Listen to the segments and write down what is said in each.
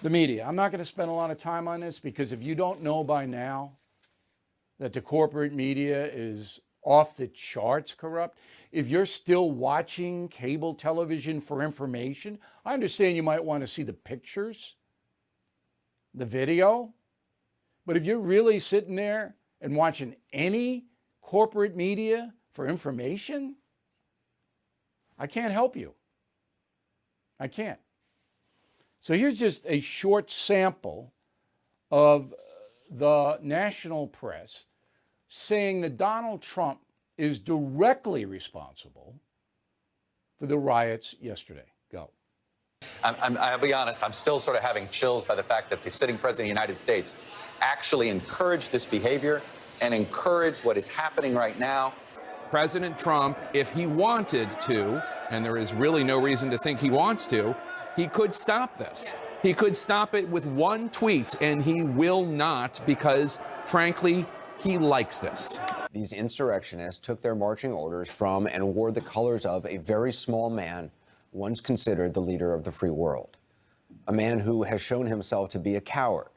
The media. I'm not going to spend a lot of time on this because if you don't know by now that the corporate media is off the charts corrupt, if you're still watching cable television for information, I understand you might want to see the pictures, the video, but if you're really sitting there and watching any corporate media for information, I can't help you. I can't. So here's just a short sample of the national press saying that Donald Trump is directly responsible for the riots yesterday. Go. I'll be honest, I'm still sort of having chills by the fact that the sitting president of the United States actually encouraged this behavior and encouraged what is happening right now. President Trump, if he wanted to, and there is really no reason to think he wants to, he could stop this. He could stop it with one tweet, and he will not because, frankly, he likes this. These insurrectionists took their marching orders from and wore the colors of a very small man, once considered the leader of the free world. A man who has shown himself to be a coward,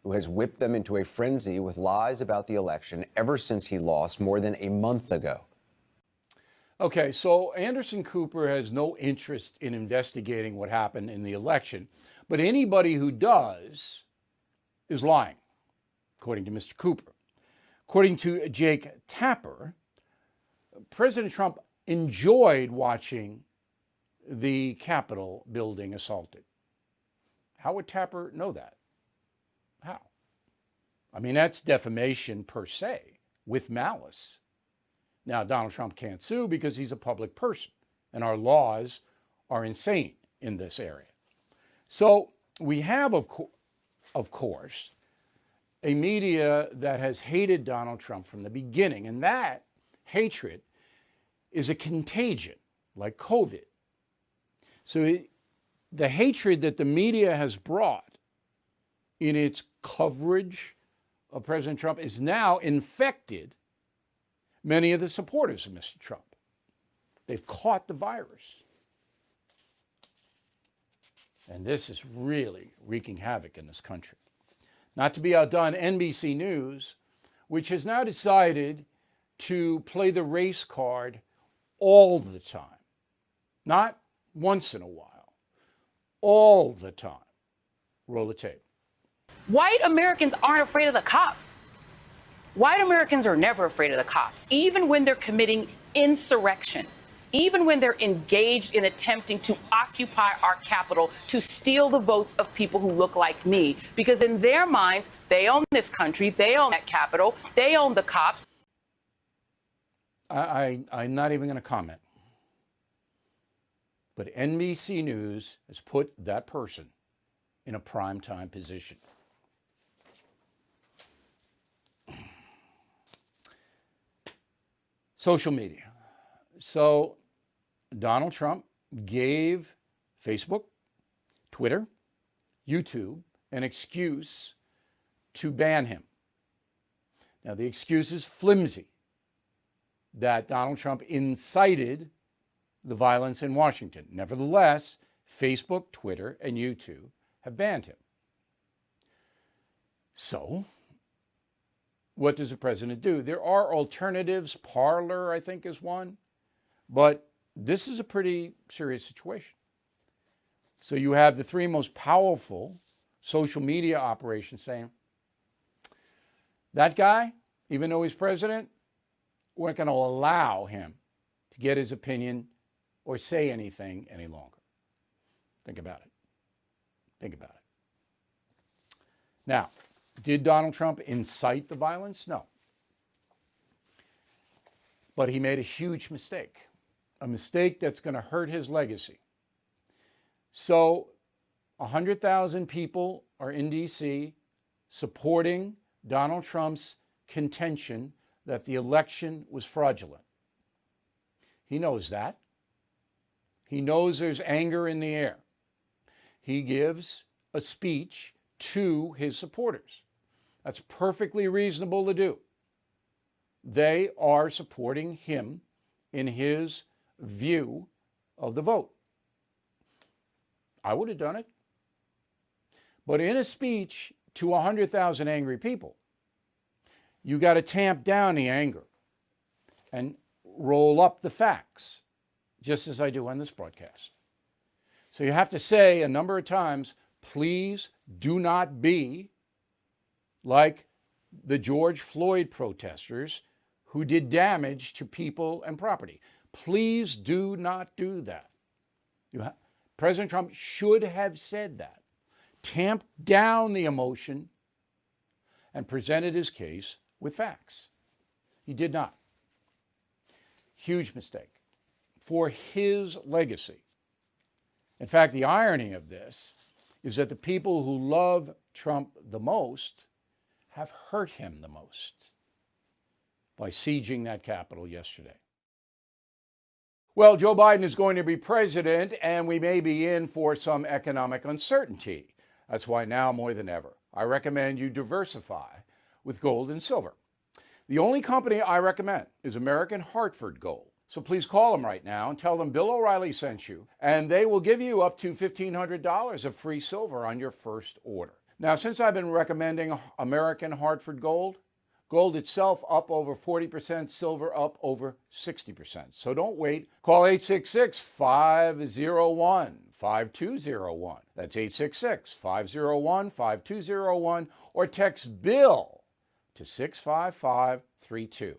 who has whipped them into a frenzy with lies about the election ever since he lost more than a month ago. Okay, so Anderson Cooper has no interest in investigating what happened in the election, but anybody who does is lying, according to Mr. Cooper. According to Jake Tapper, President Trump enjoyed watching the Capitol building assaulted. How would Tapper know that? How? I mean, that's defamation per se, with malice. Now, Donald Trump can't sue because he's a public person, and our laws are insane in this area. So we have, of course, a media that has hated Donald Trump from the beginning, and that hatred is a contagion, like COVID. So the hatred that the media has brought in its coverage of President Trump is now infected many of the supporters of Mr. Trump. They've caught the virus. And this is really wreaking havoc in this country. Not to be outdone, NBC News, which has now decided to play the race card all the time, not once in a while, all the time. Roll the tape. White Americans aren't afraid of the cops. White Americans are never afraid of the cops, even when they're committing insurrection, even when they're engaged in attempting to occupy our Capitol to steal the votes of people who look like me. Because in their minds, they own this country, they own that Capitol, they own the cops. I'm not even going to comment. But NBC News has put that person in a primetime position. Social media. So Donald Trump gave Facebook, Twitter, YouTube an excuse to ban him. Now, the excuse is flimsy, that Donald Trump incited the violence in Washington. Nevertheless, Facebook, Twitter, and YouTube have banned him. So, what does the president do? There are alternatives. Parler, I think, is one. But this is a pretty serious situation. So you have the three most powerful social media operations saying, that guy, even though he's president, we're not going to allow him to get his opinion or say anything any longer. Think about it. Think about it. Now, did Donald Trump incite the violence? No. But he made a huge mistake, a mistake that's going to hurt his legacy. So 100,000 people are in D.C. supporting Donald Trump's contention that the election was fraudulent. He knows that. He knows there's anger in the air. He gives a speech to his supporters. That's perfectly reasonable to do. They are supporting him in his view of the vote. I would have done it. But in a speech to 100,000 angry people, you got to tamp down the anger and roll up the facts, just as I do on this broadcast. So you have to say a number of times, please do not be like the George Floyd protesters who did damage to people and property. Please do not do that. President Trump should have said that, tamped down the emotion, and presented his case with facts. He did not. Huge mistake for his legacy. In fact, the irony of this is that the people who love Trump the most have hurt him the most by sieging that Capitol yesterday. Well, Joe Biden is going to be president, and we may be in for some economic uncertainty. That's why now more than ever, I recommend you diversify with gold and silver. The only company I recommend is American Hartford Gold. So please call them right now and tell them Bill O'Reilly sent you, and they will give you up to $1,500 of free silver on your first order. Now, since I've been recommending American Hartford Gold, gold itself up over 40%, silver up over 60%. So don't wait. Call 866-501-5201. That's 866-501-5201, or text BILL to 65532.